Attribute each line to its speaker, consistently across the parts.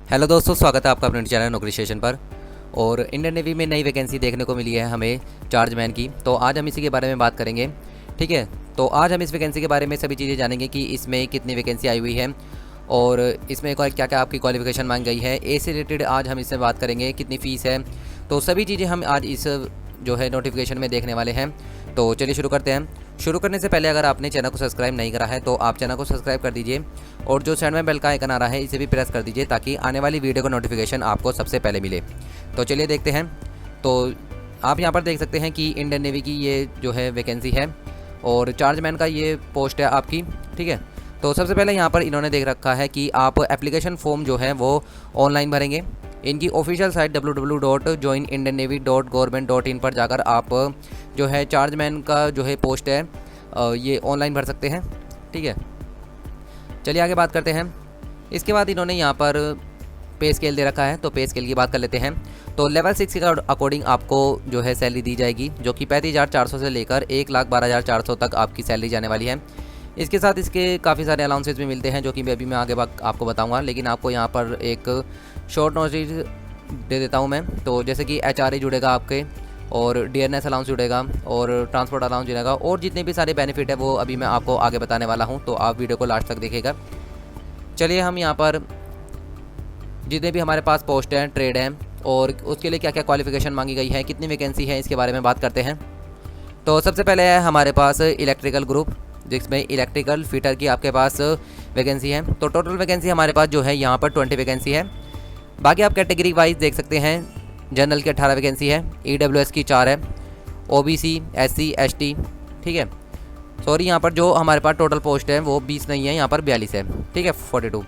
Speaker 1: Hello दोस्तों, स्वागत है आपका अपने चैनल नौकरी स्टेशन पर। और इंडियन नेवी में नई वैकेंसी देखने को मिली है हमें चार्जमैन की, तो आज हम इसी के बारे में बात करेंगे। ठीक है, तो आज हम इस वैकेंसी के बारे में सभी चीज़ें जानेंगे कि इसमें कितनी वैकेंसी आई हुई है और इसमें क्या क्या आपकी क्वालिफिकेशन मांग गई है। ए से रिलेटेड आज हम इससे बात करेंगे, कितनी फ़ीस है, तो सभी चीज़ें हम आज इस जो है नोटिफिकेशन में देखने वाले हैं। तो चलिए शुरू करते हैं। शुरू करने से पहले अगर आपने चैनल को सब्सक्राइब नहीं करा है तो आप चैनल को सब्सक्राइब कर दीजिए और जो साइड में बेल का आइकन आ रहा है इसे भी प्रेस कर दीजिए ताकि आने वाली वीडियो का नोटिफिकेशन आपको सबसे पहले मिले। तो चलिए देखते हैं। तो आप यहाँ पर देख सकते हैं कि इंडियन नेवी की ये जो है वैकेंसी है और चार्जमैन का ये पोस्ट है आपकी। ठीक है, तो सबसे पहले यहाँ पर इन्होंने देख रखा है कि आप एप्लीकेशन फॉर्म जो है वो ऑनलाइन भरेंगे। इनकी ऑफिशियल साइट www.joinindiannavy.government.in पर जाकर आप जो है चार्जमैन का जो है पोस्ट है ये ऑनलाइन भर सकते हैं। ठीक है, चलिए आगे बात करते हैं। इसके बाद इन्होंने यहाँ पर पे स्केल दे रखा है, तो पे स्केल की बात कर लेते हैं। तो लेवल 6 के अकॉर्डिंग आपको जो है सैलरी दी जाएगी, जो कि 35,400 से लेकर 1,12,400 तक आपकी सैलरी जाने वाली है। इसके साथ इसके काफ़ी सारे अलाउंसेस भी मिलते हैं जो कि मैं आगे आपको बताऊंगा, लेकिन आपको यहाँ पर एक शॉर्ट नोटिस दे देता हूँ मैं। तो जैसे कि HRA जुड़ेगा आपके और डियरनेस अलाउंस जुड़ेगा और ट्रांसपोर्ट अलाउंस जुड़ेगा और जितने भी सारे बेनिफिट है वो अभी मैं आपको आगे बताने वाला हूँ, तो आप वीडियो को लास्ट तक देखिएगा। चलिए हम यहाँ पर जितने भी हमारे पास पोस्ट हैं, ट्रेड हैं और उसके लिए क्या क्या क्वालिफिकेशन मांगी गई है, कितनी वैकेंसी है, इसके बारे में बात करते हैं। तो सबसे पहले है हमारे पास इलेक्ट्रिकल ग्रुप, जिसमें इलेक्ट्रिकल फिटर की आपके पास वैकेंसी है। तो टोटल वैकेंसी हमारे पास जो है यहाँ पर 20 वैकेंसी है। बाकी आप कैटेगरी वाइज देख सकते हैं, जनरल की 18 वैकेंसी है, EWS की 4 है, OBC, SC, ST। ठीक है, सॉरी यहाँ पर जो हमारे पास टोटल पोस्ट है वो 20 नहीं है, यहाँ पर 42 है। ठीक है, 42।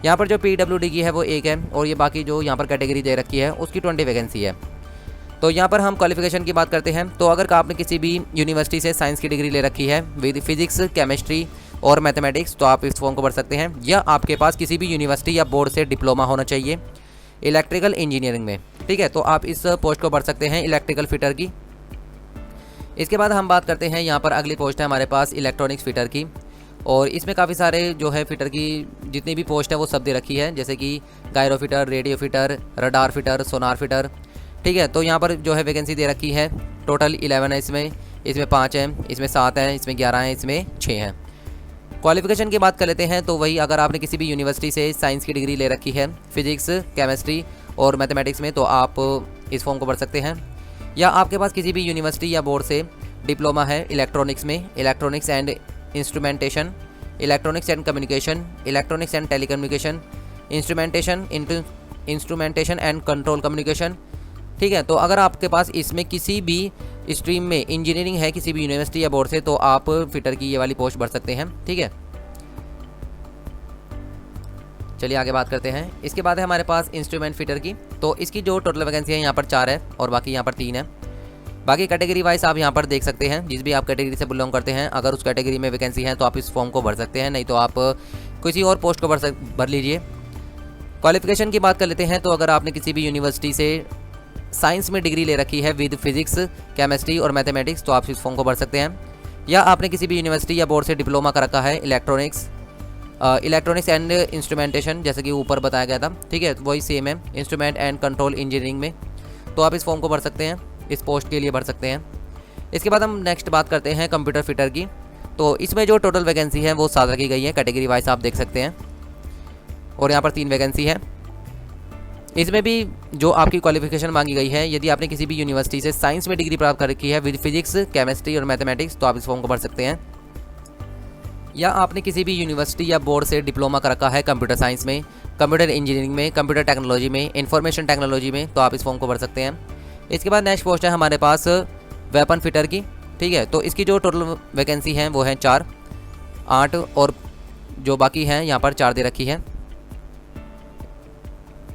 Speaker 1: यहाँ पर जो PWD की है वो 1 है और ये बाकी जो यहाँ पर कैटेगरी दे रखी है उसकी 20 वैकेंसी है। तो यहाँ पर हम क्वालिफिकेशन की बात करते हैं। तो अगर आपने किसी भी यूनिवर्सिटी से साइंस की डिग्री ले रखी है विद फिजिक्स, केमिस्ट्री और मैथमेटिक्स, तो आप इस फॉर्म को भर सकते हैं। या आपके पास किसी भी यूनिवर्सिटी या बोर्ड से डिप्लोमा होना चाहिए इलेक्ट्रिकल इंजीनियरिंग में। ठीक है, तो आप इस पोस्ट को भर सकते हैं, इलेक्ट्रिकल फिटर की। इसके बाद हम बात करते हैं, यहाँ पर अगली पोस्ट है हमारे पास इलेक्ट्रॉनिक्स फिटर की और इसमें काफ़ी सारे जो है फिटर की जितनी भी पोस्ट है वो सब दे रखी है, जैसे कि gyro fitter, radio fitter, radar fitter, sonar fitter. ठीक है, तो यहाँ पर जो है वैकेंसी दे रखी है, टोटल 11 है इसमें 5 है, इसमें 7 है, इसमें 11 है, इसमें 6 हैं। क्वालिफिकेशन की बात कर लेते हैं। तो वही अगर आपने किसी भी यूनिवर्सिटी से साइंस की डिग्री ले रखी है फिजिक्स, केमिस्ट्री और मैथमेटिक्स में, तो आप इस फॉर्म को भर सकते हैं। या आपके पास किसी भी यूनिवर्सिटी या बोर्ड से डिप्लोमा है इलेक्ट्रॉनिक्स में, electronics and instrumentation, electronics and communication, electronics and telecommunication, instrumentation and control communication. ठीक है, तो अगर आपके पास इसमें किसी भी स्ट्रीम में इंजीनियरिंग है किसी भी यूनिवर्सिटी या बोर्ड से, तो आप फिटर की ये वाली पोस्ट भर सकते हैं। ठीक है, चलिए आगे बात करते हैं। इसके बाद है हमारे पास इंस्ट्रूमेंट फिटर की। तो इसकी जो टोटल वैकेंसी है यहाँ पर 4 है और बाकी यहाँ पर 3 है। बाकी कैटेगरी वाइज आप यहाँ पर देख सकते हैं, जिस भी आप कैटेगरी से बिलोंग करते हैं, अगर उस कैटेगरी में वैकेंसी है तो आप इस फॉर्म को भर सकते हैं, नहीं तो आप किसी और पोस्ट को भर लीजिए। क्वालिफिकेशन की बात कर लेते हैं। तो अगर आपने किसी भी यूनिवर्सिटी से साइंस में डिग्री ले रखी है विद फिजिक्स, केमिस्ट्री और मैथमेटिक्स, तो आप इस फॉर्म को भर सकते हैं। या आपने किसी भी यूनिवर्सिटी या बोर्ड से डिप्लोमा कर रखा है इलेक्ट्रॉनिक्स एंड इंस्ट्रूमेंटेशन, जैसे कि ऊपर बताया गया था। ठीक है, वही सेम है, इंस्ट्रूमेंट एंड कंट्रोल इंजीनियरिंग में, तो आप इस फॉर्म को भर सकते हैं, इस पोस्ट के लिए भर सकते हैं। इसके बाद हम नेक्स्ट बात करते हैं कंप्यूटर फिटर की। तो इसमें जो टोटल वैकेंसी है वो 7 रखी गई है, कैटेगरी वाइज आप देख सकते हैं और यहाँ पर 3 वैकेंसी है। इसमें भी जो आपकी क्वालिफिकेशन मांगी गई है, यदि आपने किसी भी यूनिवर्सिटी से साइंस में डिग्री प्राप्त कर रखी है विद फिजिक्स, केमिस्ट्री और मैथमेटिक्स, तो आप इस फॉर्म को भर सकते हैं। या आपने किसी भी यूनिवर्सिटी या बोर्ड से डिप्लोमा कर रखा है कंप्यूटर साइंस में, कंप्यूटर इंजीनियरिंग में, कंप्यूटर टेक्नोलॉजी में, इंफॉर्मेशन टेक्नोलॉजी में, तो आप इस फॉर्म को भर सकते हैं। इसके बाद नेक्स्ट पोस्ट है हमारे पास वेपन फिटर की। ठीक है, तो इसकी जो टोटल वैकेंसी है वो है 4, 8 और जो बाकी हैं यहाँ पर 4 दे रखी है।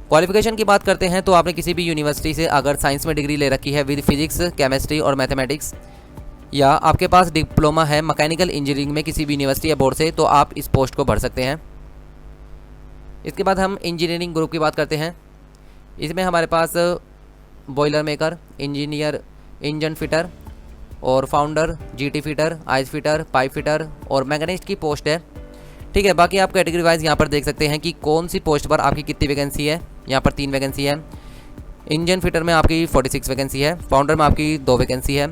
Speaker 1: क्वालिफिकेशन की बात करते हैं। तो आपने किसी भी यूनिवर्सिटी से अगर साइंस में डिग्री ले रखी है विद फिजिक्स, केमिस्ट्री और मैथमेटिक्स, या आपके पास डिप्लोमा है मैकेनिकल इंजीनियरिंग में किसी भी यूनिवर्सिटी या बोर्ड से, तो आप इस पोस्ट को भर सकते हैं। इसके बाद हम इंजीनियरिंग ग्रुप की बात करते हैं। इसमें हमारे पास boiler maker, engineer, engine fitter और founder, GT fitter, ice fitter, pipe fitter और मैकेनिस्ट की पोस्ट है। ठीक है, बाकी आप कैटेगरी वाइज यहाँ पर देख सकते हैं कि कौन सी पोस्ट पर आपकी कितनी वैकेंसी है यहाँ पर 3 वैकेंसी है। इंजन फिटर में आपकी 46 वैकेंसी है। फाउंडर में आपकी 2 वैकेंसी है।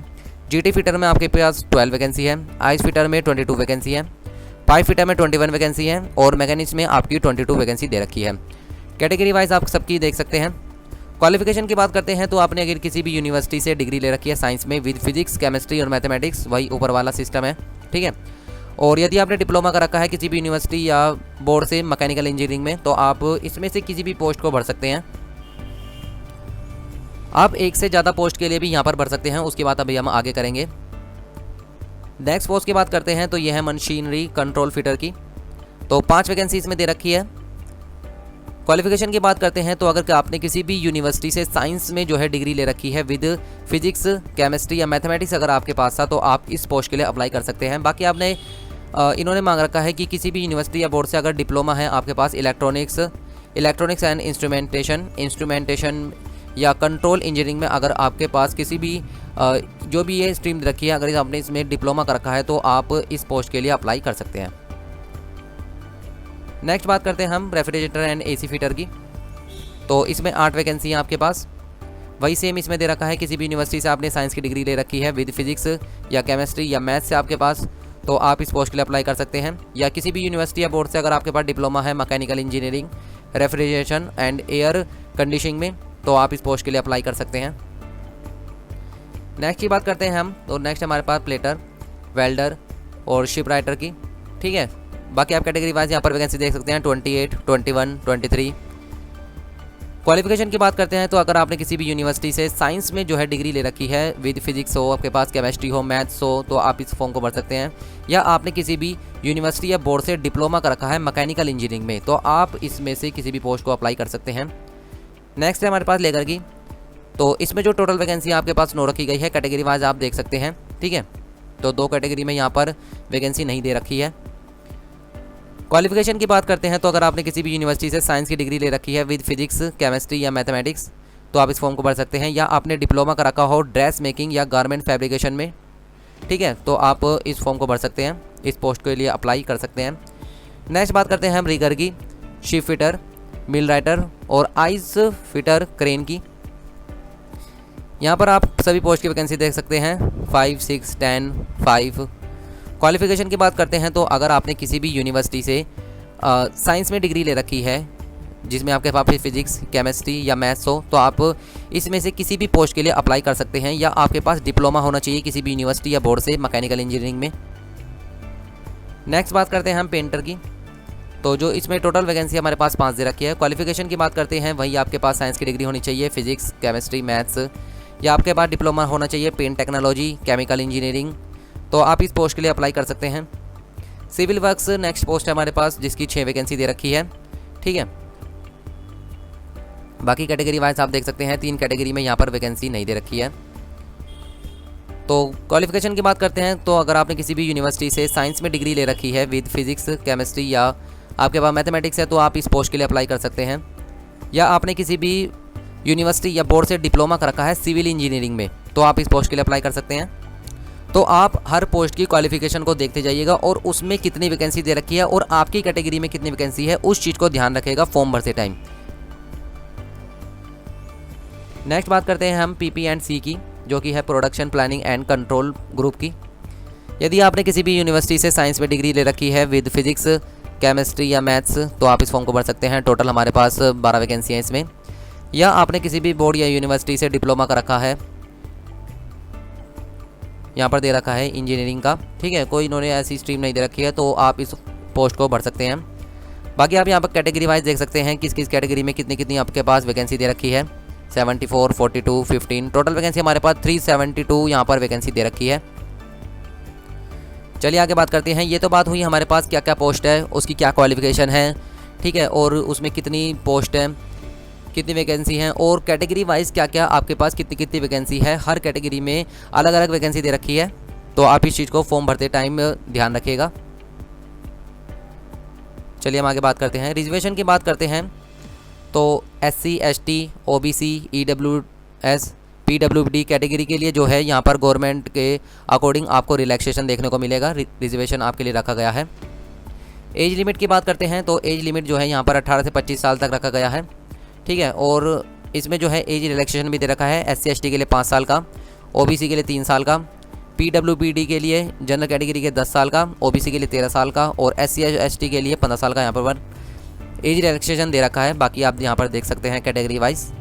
Speaker 1: जीटी फिटर में आपके पास 12 वैकेंसी है। आइस फिटर में 22 वैकेंसी है। पाइप फिटर में 21 वैकेंसी है और मैकेनिक्स में आपकी 22 वैकेंसी दे रखी है। कैटेगरी वाइज आप सबकी देख सकते हैं। क्वालिफिकेशन की बात करते हैं तो आपने अगर किसी भी यूनिवर्सिटी से डिग्री ले रखी है साइंस में विद फिजिक्स, केमिस्ट्री और मैथमेटिक्स, वही ऊपर वाला सिस्टम है, ठीक है। और यदि आपने डिप्लोमा कर रखा है किसी भी यूनिवर्सिटी या बोर्ड से मैकेनिकल इंजीनियरिंग में, तो आप इसमें से किसी भी पोस्ट को भर सकते हैं। आप एक से ज़्यादा पोस्ट के लिए भी यहाँ पर भर सकते हैं, उसकी बात अभी हम आगे करेंगे। नेक्स्ट पोस्ट की बात करते हैं तो यह है मशीनरी कंट्रोल फिटर की, तो 5 वैकेंसी इसमें दे रखी है। क्वालिफिकेशन की बात करते हैं तो अगर आपने किसी भी यूनिवर्सिटी से साइंस में जो है डिग्री ले रखी है विद फिजिक्स, केमिस्ट्री या मैथमेटिक्स अगर आपके पास था, तो आप इस पोस्ट के लिए अप्लाई कर सकते हैं। बाकी आपने इन्होंने मांग रखा है कि किसी भी यूनिवर्सिटी या बोर्ड से अगर डिप्लोमा है आपके पास इलेक्ट्रॉनिक्स एंड इंस्ट्रूमेंटेशन या कंट्रोल इंजीनियरिंग में, अगर आपके पास किसी भी जो भी ये स्ट्रीम रखी है, अगर आपने इसमें डिप्लोमा कर रखा है तो आप इस पोस्ट के लिए अप्लाई कर सकते हैं। नेक्स्ट बात करते हैं हम रेफ्रिजरेटर एंड एसी फिटर की, तो इसमें 8 वैकेंसी हैं आपके पास। वही सेम इसमें दे रखा है किसी भी यूनिवर्सिटी से आपने साइंस की डिग्री ले रखी है विद फिजिक्स या केमिस्ट्री या मैथ्स से आपके पास, तो आप इस पोस्ट के लिए अप्लाई कर सकते हैं। या किसी भी यूनिवर्सिटी या बोर्ड से अगर आपके पास डिप्लोमा है mechanical engineering, refrigeration and air conditioning में, तो आप इस पोस्ट के लिए अप्लाई कर सकते हैं। नेक्स्ट की बात करते हैं हम, तो नेक्स्ट हमारे पास प्लेटर, वेल्डर और शिप राइटर की, ठीक है। बाकी आप कैटेगरी वाइज यहाँ पर वैकेंसी देख सकते हैं 28, 21, 23। क्वालिफिकेशन की बात करते हैं तो अगर आपने किसी भी यूनिवर्सिटी से साइंस में जो है डिग्री ले रखी है विद फिजिक्स हो, आपके पास केमिस्ट्री हो, मैथ्स हो, तो आप इस फॉर्म को भर सकते हैं। या आपने किसी भी यूनिवर्सिटी या बोर्ड से डिप्लोमा कर रखा है मैकेनिकल इंजीनियरिंग में, तो आप इसमें से किसी भी पोस्ट को अप्लाई कर सकते हैं। नेक्स्ट है हमारे पास लेगर की, तो इसमें जो टोटल वैकेंसी आपके पास 9 रखी गई है, कैटेगरी वाइज आप देख सकते हैं, ठीक है। तो 2 कैटेगरी में यहाँ पर वैकेंसी नहीं दे रखी है। क्वालिफिकेशन की बात करते हैं तो अगर आपने किसी भी यूनिवर्सिटी से साइंस की डिग्री ले रखी है विद फिजिक्स, केमिस्ट्री या मैथमेटिक्स, तो आप इस फॉर्म को भर सकते हैं। या आपने डिप्लोमा कर रखा हो ड्रेस मेकिंग या गारमेंट फैब्रिकेशन में, ठीक है, तो आप इस फॉर्म को भर सकते हैं, इस पोस्ट के लिए अप्लाई कर सकते हैं। नेक्स्ट बात करते हैं हम रिगर की, शिप फिटर, मिल राइटर और आइस फिटर क्रेन की। यहाँ पर आप सभी पोस्ट की वैकेंसी देख सकते हैं 5, 6, 10, 5। क्वालिफिकेशन की बात करते हैं तो अगर आपने किसी भी यूनिवर्सिटी से साइंस में डिग्री ले रखी है जिसमें आपके पास फिजिक्स, केमिस्ट्री या मैथ्स हो, तो आप इसमें से किसी भी पोस्ट के लिए अप्लाई कर सकते हैं। या आपके पास डिप्लोमा होना चाहिए किसी भी यूनिवर्सिटी या बोर्ड से मैकेनिकल इंजीनियरिंग में। नेक्स्ट बात करते हैं हम पेंटर की, तो जो इसमें टोटल वैकेंसी हमारे पास 5 दे रखी है। क्वालिफिकेशन की बात करते हैं, वही आपके पास साइंस की डिग्री होनी चाहिए फिजिक्स, केमिस्ट्री, मैथ्स, या आपके पास डिप्लोमा होना चाहिए पेंट टेक्नोलॉजी, केमिकल इंजीनियरिंग, तो आप इस पोस्ट के लिए अप्लाई कर सकते हैं। सिविल वर्क्स नेक्स्ट पोस्ट है हमारे पास, जिसकी 6 वैकेंसी दे रखी है, ठीक है। बाकी कैटेगरी वाइज आप देख सकते हैं 3 कैटेगरी में यहाँ पर वैकेंसी नहीं दे रखी है। तो क्वालिफिकेशन की बात करते हैं तो अगर आपने किसी भी यूनिवर्सिटी से साइंस में डिग्री ले रखी है विद फिजिक्स, केमिस्ट्री या आपके पास मैथमेटिक्स है, तो आप इस पोस्ट के लिए अप्लाई कर सकते हैं। या आपने किसी भी यूनिवर्सिटी या बोर्ड से डिप्लोमा कर रखा है सिविल इंजीनियरिंग में, तो आप इस पोस्ट के लिए अप्लाई कर सकते हैं। तो आप हर पोस्ट की क्वालिफिकेशन को देखते जाइएगा और उसमें कितनी वैकेंसी दे रखी है और आपकी कैटेगरी में कितनी वैकेंसी है, उस चीज़ को ध्यान रखिएगा फॉर्म भरते टाइम। नेक्स्ट बात करते हैं हम PP&C की, जो कि है production planning and control group की। यदि आपने किसी भी यूनिवर्सिटी से साइंस में डिग्री ले रखी है विद फिजिक्स, केमिस्ट्री या मैथ्स, तो आप इस फॉर्म को भर सकते हैं। टोटल हमारे पास 12 वैकेंसी हैं इसमें। या आपने किसी भी बोर्ड या यूनिवर्सिटी से डिप्लोमा कर रखा है, यहाँ पर दे रखा है इंजीनियरिंग का, ठीक है, कोई इन्होंने ऐसी स्ट्रीम नहीं दे रखी है, तो आप इस पोस्ट को भर सकते हैं। बाकी आप यहाँ पर कैटेगरी वाइज देख सकते हैं किस किस कैटेगरी में कितनी कितनी आपके पास वैकेंसी दे रखी है। 74, 42, 15, टोटल वैकेंसी हमारे पास 372 यहाँ पर वैकेंसी दे रखी है। चलिए आगे बात करते हैं। ये तो बात हुई हमारे पास क्या क्या पोस्ट है, उसकी क्या क्वालिफिकेशन है, ठीक है, और उसमें कितनी पोस्ट है, कितनी वैकेंसी हैं, और कैटेगरी वाइज क्या क्या आपके पास कितनी कितनी वैकेंसी है। हर कैटेगरी में अलग अलग वैकेंसी दे रखी है, तो आप इस चीज़ को फॉर्म भरते टाइम ध्यान रखिएगा। चलिए हम आगे बात करते हैं। रिजर्वेशन की बात करते हैं तो SC, ST, OBC, EWS, PWD category के लिए जो है यहाँ पर गवर्नमेंट के अकॉर्डिंग आपको रिलैक्सेशन देखने को मिलेगा, रिजर्वेशन आपके लिए रखा गया है। एज लिमिट की बात करते हैं तो एज लिमिट जो है यहाँ पर 18 से 25 साल तक रखा गया है। ठीक है। और इसमें जो है एज रिलैक्सेशन भी दे रखा है, SC/ST के लिए 5 साल का, OBC के लिए 3 साल का, PWBD के लिए जनरल कैटेगरी के 10 साल का, OBC के लिए 13 साल का और SC/ST के लिए 15 साल का यहाँ पर एज रिलैक्सेशन दे रखा है। बाकी आप यहाँ पर देख सकते हैं कैटेगरी वाइज।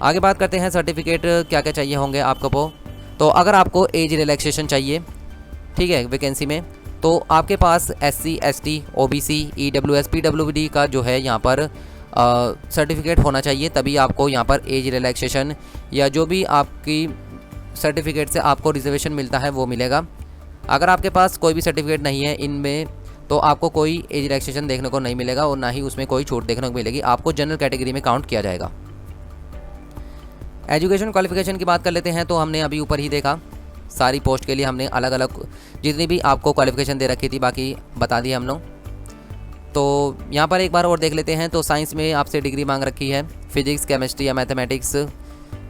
Speaker 1: आगे बात करते हैं सर्टिफिकेट क्या क्या चाहिए होंगे आपको। तो अगर आपको एज रिलैक्सेशन चाहिए, ठीक है, वैकेंसी में, तो आपके पास SC/ST, OBC, EWS, PWD का जो है यहाँ पर सर्टिफिकेट होना चाहिए, तभी आपको यहाँ पर एज रिलैक्सेशन या जो भी आपकी सर्टिफिकेट से आपको रिजर्वेशन मिलता है वो मिलेगा। अगर आपके पास कोई भी सर्टिफिकेट नहीं है इनमें, तो आपको कोई एज रिलैक्सेशन देखने को नहीं मिलेगा और ना ही उसमें कोई छूट देखने को मिलेगी, आपको जनरल कैटेगरी में काउंट किया जाएगा। एजुकेशन क्वालिफिकेशन की बात कर लेते हैं। तो हमने अभी ऊपर ही देखा, सारी पोस्ट के लिए हमने अलग अलग जितनी भी आपको क्वालिफिकेशन दे रखी थी बाकी बता दी हम लोग। तो यहाँ पर एक बार और देख लेते हैं। तो साइंस में आपसे डिग्री मांग रखी है, फिजिक्स, केमिस्ट्री या मैथमेटिक्स,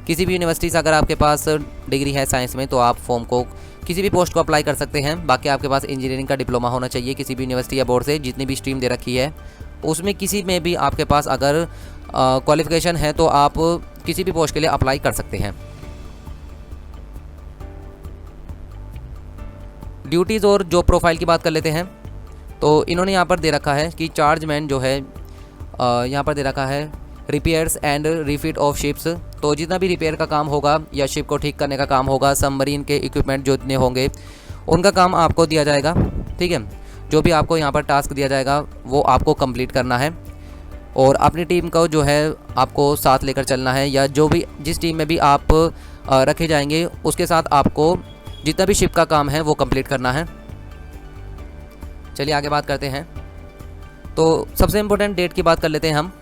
Speaker 1: किसी भी यूनिवर्सिटी से अगर आपके पास डिग्री है साइंस में तो आप फॉर्म को किसी भी पोस्ट को अप्लाई कर सकते हैं। बाकी आपके पास इंजीनियरिंग का डिप्लोमा होना चाहिए किसी भी यूनिवर्सिटी या बोर्ड से, जितनी भी स्ट्रीम दे रखी है उसमें किसी में भी आपके पास अगर क्वालिफिकेशन है तो आप किसी भी पोस्ट के लिए अप्लाई कर सकते हैं। ड्यूटीज़ और जॉब प्रोफाइल की बात कर लेते हैं। तो इन्होंने यहाँ पर दे रखा है कि चार्जमैन जो है यहाँ पर दे रखा है repairs and refit of ships. तो जितना भी रिपेयर का काम होगा या शिप को ठीक करने का काम होगा, सबमरीन के इक्विपमेंट जो इतने होंगे उनका काम आपको दिया जाएगा, ठीक है। जो भी आपको यहाँ पर टास्क दिया जाएगा वो आपको कंप्लीट करना है और अपनी टीम को जो है आपको साथ लेकर चलना है, या जो भी जिस टीम में भी आप रखे जाएंगे उसके साथ आपको जितना भी शिप का काम है वो कंप्लीट करना है। चलिए आगे बात करते हैं। तो सबसे इम्पोर्टेंट डेट की बात कर लेते हैं हम।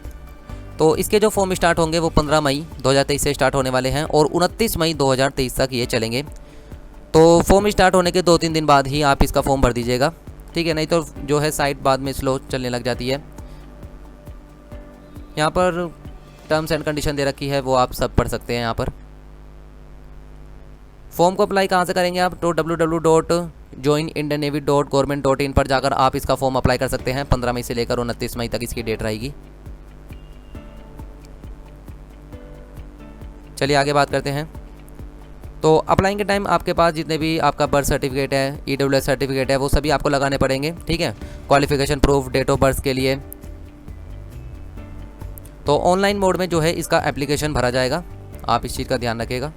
Speaker 1: तो इसके जो फॉर्म स्टार्ट होंगे वो 15 मई 2023 से स्टार्ट होने वाले हैं और 29 मई 2023 तक ये चलेंगे। तो फॉर्म स्टार्ट होने के 2-3 दिन बाद ही आप इसका फॉर्म भर दीजिएगा, ठीक है, नहीं तो जो है साइट बाद में स्लो चलने लग जाती है। यहाँ पर टर्म्स एंड कंडीशन दे रखी है, वो आप सब पढ़ सकते हैं यहाँ पर। फॉर्म को अप्लाई कहाँ से करेंगे आप? तो www.joinindiannavy.government.in पर जाकर आप इसका फॉर्म अप्लाई कर सकते हैं। 15 मई से लेकर 29 मई तक इसकी डेट रहेगी। चलिए आगे बात करते हैं। तो अप्लाइंग के टाइम आपके पास जितने भी आपका बर्थ सर्टिफिकेट है, EWS सर्टिफिकेट है, वो सभी आपको लगाने पड़ेंगे, ठीक है। Qualification proof, date of birth के लिए। तो ऑनलाइन मोड में जो है इसका एप्लीकेशन भरा जाएगा, आप इस चीज़ का ध्यान रखिएगा।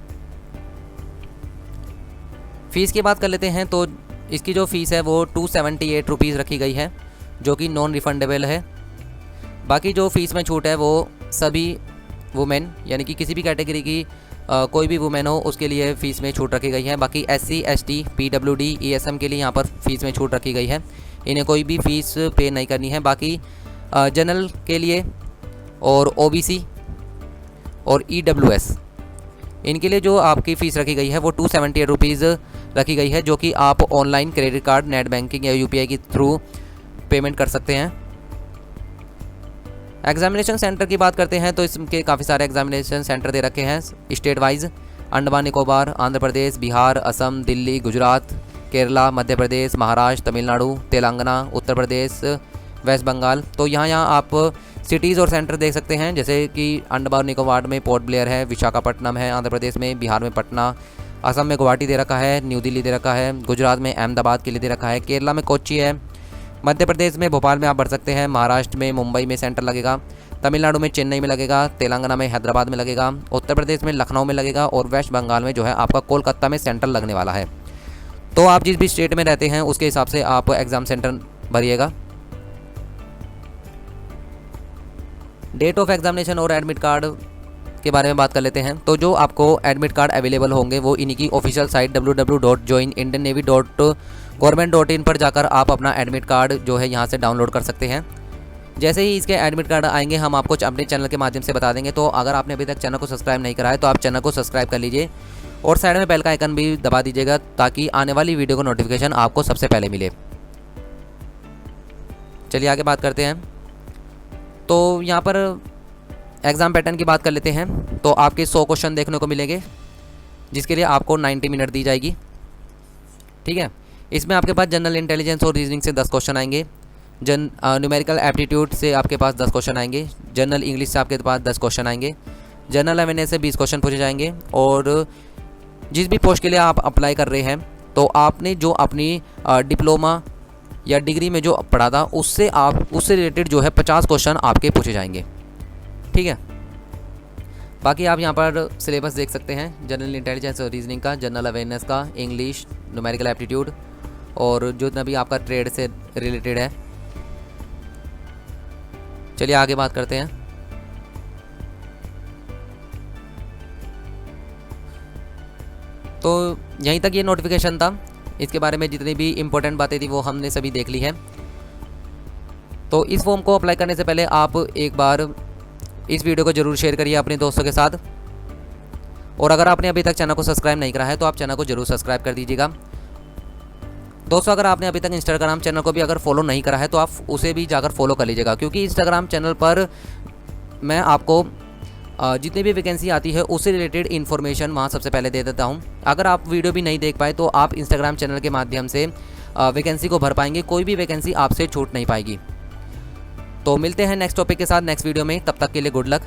Speaker 1: फ़ीस की बात कर लेते हैं। तो इसकी जो फ़ीस है वो 278 रुपीज़ रखी गई है, जो कि नॉन रिफंडेबल है। बाकी जो फ़ीस में छूट है वो सभी वुमेन यानी कि किसी भी कैटेगरी की कोई भी वुमेन हो उसके लिए फ़ीस में छूट रखी गई है। बाकी SC/ST, PWD, ESM के लिए यहाँ पर फ़ीस में छूट रखी गई है, इन्हें कोई भी फ़ीस पे नहीं करनी है। बाकी जनरल के लिए और OBC और EWS इनके लिए जो आपकी फ़ीस रखी गई है वो 278 रुपीज़ रखी गई है, जो कि आप online credit card, net banking या UPI के थ्रू पेमेंट कर सकते हैं। एग्जामिनेशन सेंटर की बात करते हैं। तो इसके काफ़ी सारे एग्जामिनेशन सेंटर दे रखे हैं state wise. Andaman Nicobar, Andhra Pradesh, Bihar, Assam, Delhi, Gujarat, Kerala, Madhya Pradesh, Maharashtra, Tamil Nadu, Telangana, Uttar Pradesh, waste Bengal. तो यहाँ आप सिटीज़ और सेंटर देख सकते हैं, जैसे कि अंडमान निकोबार में पोर्ट ब्लेयर है, विशाखापट्टनम है, आंध्र प्रदेश में, बिहार में पटना, असम में गुवाहाटी दे रखा है, न्यू दिल्ली दे रखा है, गुजरात में अहमदाबाद के लिए दे रखा है, केरला में कोच्चि है, मध्य प्रदेश में भोपाल में आप भर सकते हैं, महाराष्ट्र में मुंबई में सेंटर लगेगा, तमिलनाडु में चेन्नई में लगेगा, तेलंगाना में हैदराबाद में लगेगा, उत्तर प्रदेश में लखनऊ में लगेगा और वेस्ट बंगाल में जो है आपका कोलकाता में सेंटर लगने वाला है। तो आप जिस भी स्टेट में रहते हैं उसके हिसाब से आप एग्ज़ाम सेंटर भरिएगा। डेट ऑफ एग्जामिनेशन और एडमिट कार्ड के बारे में बात कर लेते हैं। तो जो आपको एडमिट कार्ड अवेलेबल होंगे वो इन्हीं की ऑफिशियल साइट www.joinindiannavy.government.in पर जाकर आप अपना एडमिट कार्ड जो है यहाँ से डाउनलोड कर सकते हैं। जैसे ही इसके एडमिट कार्ड आएंगे हम आपको अपने चैनल के माध्यम से बता देंगे। तो अगर आपने अभी तक चैनल को सब्सक्राइब नहीं करा है तो आप चैनल को सब्सक्राइब कर लीजिए और साइड में बेल का आइकन भी दबा दीजिएगा ताकि आने वाली वीडियो का नोटिफिकेशन आपको सबसे पहले मिले। चलिए आगे बात करते हैं। तो यहाँ पर एग्ज़ाम पैटर्न की बात कर लेते हैं। तो आपके 100 क्वेश्चन देखने को मिलेंगे जिसके लिए आपको 90 मिनट दी जाएगी, ठीक है। इसमें आपके पास जनरल इंटेलिजेंस और रीजनिंग से 10 क्वेश्चन आएंगे, न्यूमेरिकल एप्टीट्यूड से आपके पास 10 क्वेश्चन आएंगे, जनरल इंग्लिश से आपके पास 10 क्वेश्चन आएंगे, जनरल अवेयरनेस से 20 क्वेश्चन पूछे जाएंगे। और जिस भी पोस्ट के लिए आप अप्लाई कर रहे हैं तो आपने जो अपनी डिप्लोमा या डिग्री में जो पढ़ा था उससे रिलेटेड जो है 50 क्वेश्चन आपके पूछे जाएंगे, ठीक है। बाकी आप यहाँ पर सिलेबस देख सकते हैं, जनरल इंटेलिजेंस और रीजनिंग का, जनरल अवेयरनेस का, इंग्लिश, न्यूमेरिकल एप्टीट्यूड और जितना भी आपका ट्रेड से रिलेटेड है। चलिए आगे बात करते हैं। तो यहीं तक ये नोटिफिकेशन था, इसके बारे में जितनी भी इम्पोर्टेंट बातें थी वो हमने सभी देख ली हैं। तो इस फॉर्म को अप्लाई करने से पहले आप एक बार इस वीडियो को जरूर शेयर करिए अपने दोस्तों के साथ, और अगर आपने अभी तक चैनल को सब्सक्राइब नहीं करा है तो आप चैनल को जरूर सब्सक्राइब कर दीजिएगा। दोस्तों अगर आपने अभी तक इंस्टाग्राम चैनल को भी अगर फॉलो नहीं करा है तो आप उसे भी जाकर फॉलो कर लीजिएगा, क्योंकि इंस्टाग्राम चैनल पर मैं आपको जितनी भी वैकेंसी आती है उससे रिलेटेड इन्फॉर्मेशन वहाँ सबसे पहले दे देता हूँ। अगर आप वीडियो भी नहीं देख पाए तो आप इंस्टाग्राम चैनल के माध्यम से वैकेंसी को भर पाएंगे, कोई भी वैकेंसी आपसे छूट नहीं पाएगी। तो मिलते हैं नेक्स्ट टॉपिक के साथ नेक्स्ट वीडियो में, तब तक के लिए गुड लक।